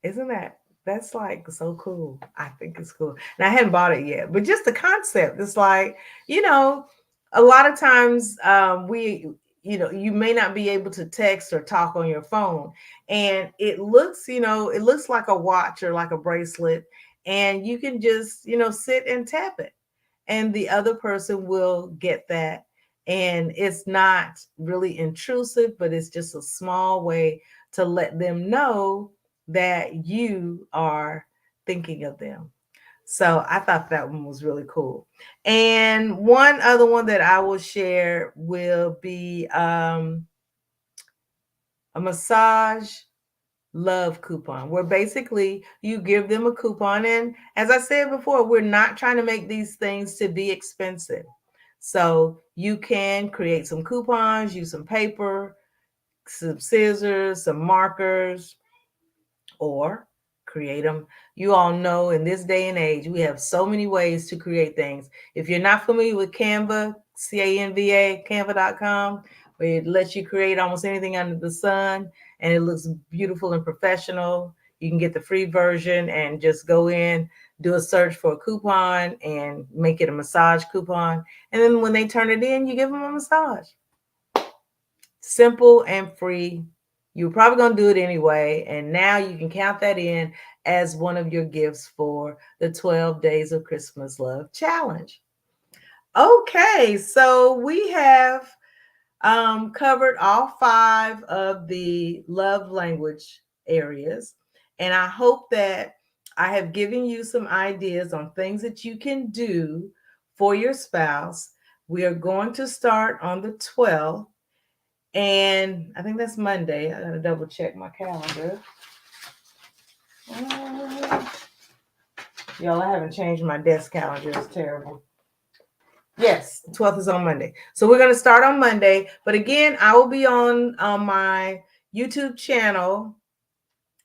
Isn't that's like so cool? I think it's cool. And I hadn't bought it yet, but just the concept, it's like, you know, a lot of times you may not be able to text or talk on your phone. And it looks like a watch or like a bracelet, and you can just sit and tap it, and the other person will get that. And it's not really intrusive, but it's just a small way to let them know that you are thinking of them. So I thought that one was really cool. And one other one that I will share will be a massage love coupon, where basically you give them a coupon. And as I said before, we're not trying to make these things to be expensive. So you can create some coupons, use some paper, some scissors, some markers, or create them. You all know, in this day and age, we have so many ways to create things. If you're not familiar with Canva, Canva, canva.com, where it lets you create almost anything under the sun and it looks beautiful and professional, you can get the free version and just go in, do a search for a coupon and make it a massage coupon. And then when they turn it in, you give them a massage. Simple and free. You're probably going to do it anyway. And now you can count that in as one of your gifts for the 12 Days of Christmas Love Challenge. Okay, so we have covered all 5 of the love language areas. And I hope that I have given you some ideas on things that you can do for your spouse. We are going to start on the 12th. And I think that's Monday. I gotta double check my calendar. Y'all, I haven't changed my desk calendar. It's terrible. Yes, 12th is on Monday. So we're gonna start on Monday. But again, I will be on my YouTube channel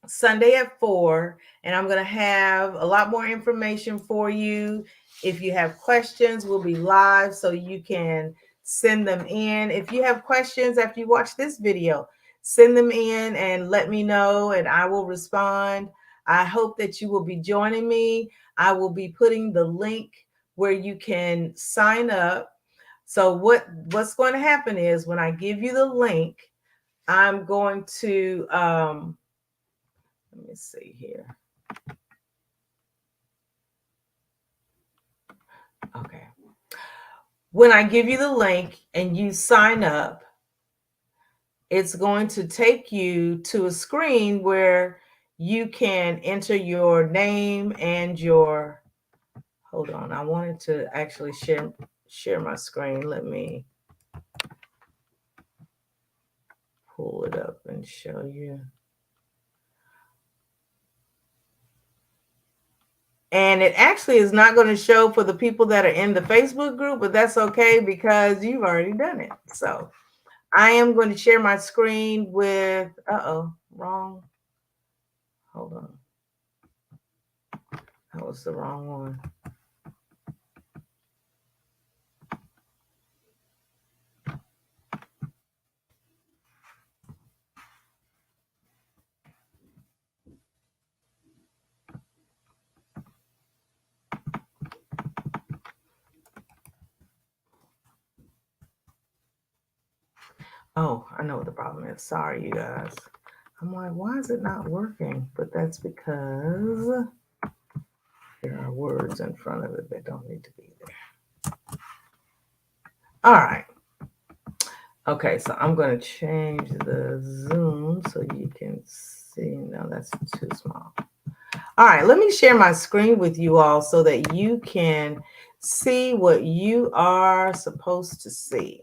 Sunday at 4, and I'm going to have a lot more information for you. If you have questions, we'll be live, so you can send them in. If you have questions after you watch this video, send them in and let me know, and I will respond. I hope that you will be joining me. I will be putting the link where you can sign up. So what's going to happen is, when I give you the link, I'm going to let me see here. Okay. When I give you the link and you sign up, it's going to take you to a screen where you can enter your name and your, hold on, I wanted to actually share my screen. Let me pull it up and show you. And it actually is not going to show for the people that are in the Facebook group, but that's okay because you've already done it. So I am going to share my screen with, wrong. Hold on. That was the wrong one. Oh, I know what the problem is. Sorry, you guys. I'm like, why is it not working? But that's because there are words in front of it that don't need to be there. All right. Okay, so I'm going to change the zoom so you can see. No, that's too small. All right, let me share my screen with you all so that you can see what you are supposed to see.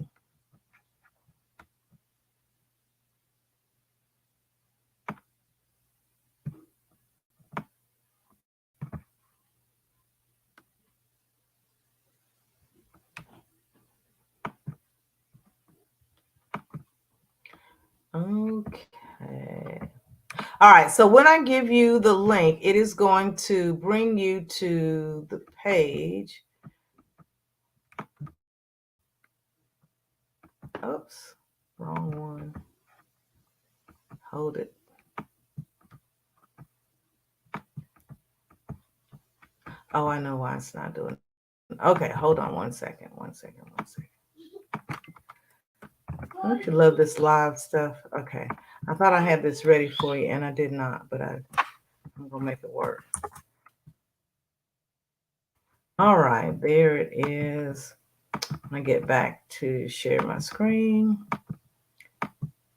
Okay. All right, so when I give you the link, it is going to bring you to the page. Oops, wrong one. Hold it. Oh, I know why it's not doing it. Okay, hold on one second. Don't you love this live stuff? Okay, I thought I had this ready for you, and I did not, but I'm gonna make it work. All right, there it is. I get back to share my screen,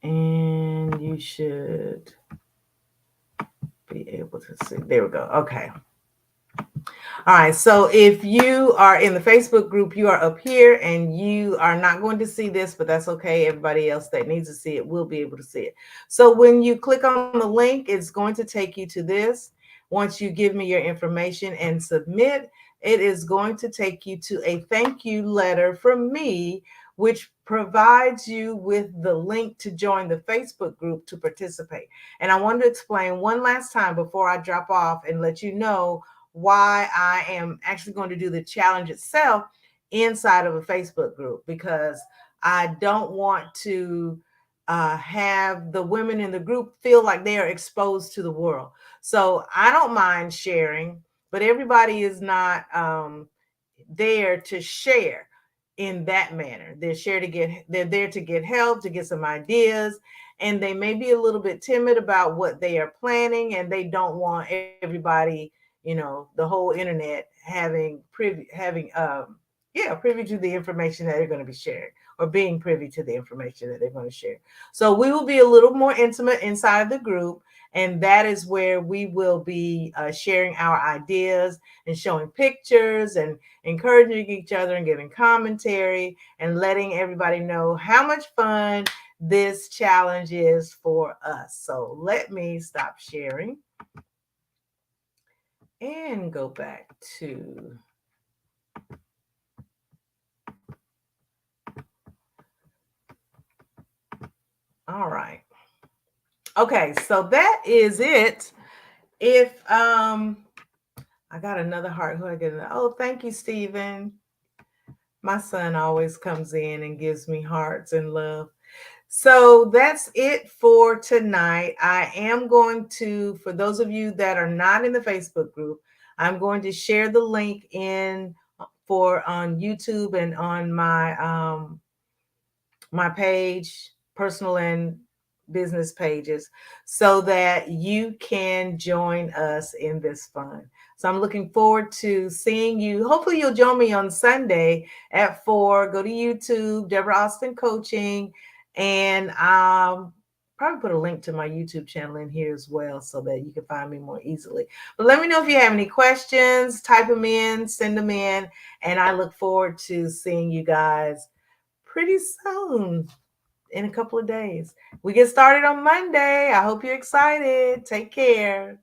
and you should be able to see. There we go. Okay. All right, so if you are in the Facebook group, you are up here and you are not going to see this, but that's okay. Everybody else that needs to see it will be able to see it. So when you click on the link, it's going to take you to this. Once you give me your information and submit, it is going to take you to a thank you letter from me, which provides you with the link to join the Facebook group to participate. And I want to explain one last time before I drop off and let you know why I am actually going to do the challenge itself inside of a Facebook group, because I don't want to have the women in the group feel like they are exposed to the world. So I don't mind sharing, but everybody is not there to share in that manner. They're there to get help, to get some ideas, and they may be a little bit timid about what they are planning, and they don't want everybody, the whole internet privy to the information that they're going to be sharing, or being privy to the information that they're going to share. So we will be a little more intimate inside the group, and that is where we will be sharing our ideas and showing pictures and encouraging each other and giving commentary and letting everybody know how much fun this challenge is for us. So let me stop sharing and go back to all right. Okay, so that is it. If I got another heart, who I get? Oh, thank you, Stephen. My son always comes in and gives me hearts and love. So that's it for tonight. I am going to, for those of you that are not in the Facebook group, I'm going to share the link on YouTube and on my page, personal and business pages, so that you can join us in this fun. So I'm looking forward to seeing you. Hopefully you'll join me on Sunday at 4. Go to YouTube, Deborah Austin Coaching, and probably put a link to my YouTube channel in here as well so that you can find me more easily. But let me know if you have any questions, type them in, send them in, and I look forward to seeing you guys pretty soon, in a couple of days. We get started on Monday. I hope you're excited. Take care.